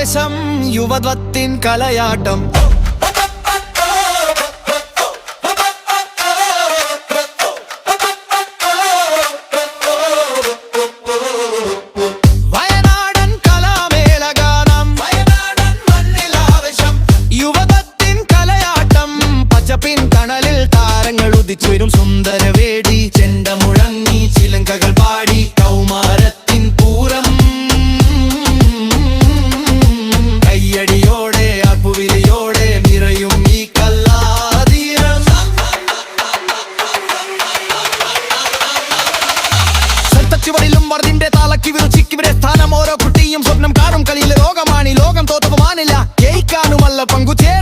മണ്ണിലാവേശം യുവത്വത്തിൻ കലയാട്ടം. വയനാടൻ കലാമേളഗാനം, വയനാടൻ മണ്ണിലാവേശം യുവത്വത്തിൻ കലയാട്ടം. പച്ചപ്പിൻ കണലിൽ താരങ്ങൾ ഉദിച്ചുവരും സുന്ദരവേദി. ചെണ്ട മുഴങ്ങി ചിലങ്കകൾ പാടി കൗമാരത്തിൻ പൂരം. കയ്യടിയോടെ അപ്പുവിളിയോടെ നിറയും ഈ കല്ലാതീരം. ചുവടിലും വർദ്ധിന്റെ താളക്കി വിരുചിക്കിവിടെ സ്ഥാനം. ഓരോ കുട്ടിയും സ്വപ്നം കാണും കളിയിലെ ലോകമാണ്. ലോകം തോറ്റപ്പോ മാനില്ല, ജയിക്കാനുമല്ല പങ്കുചേ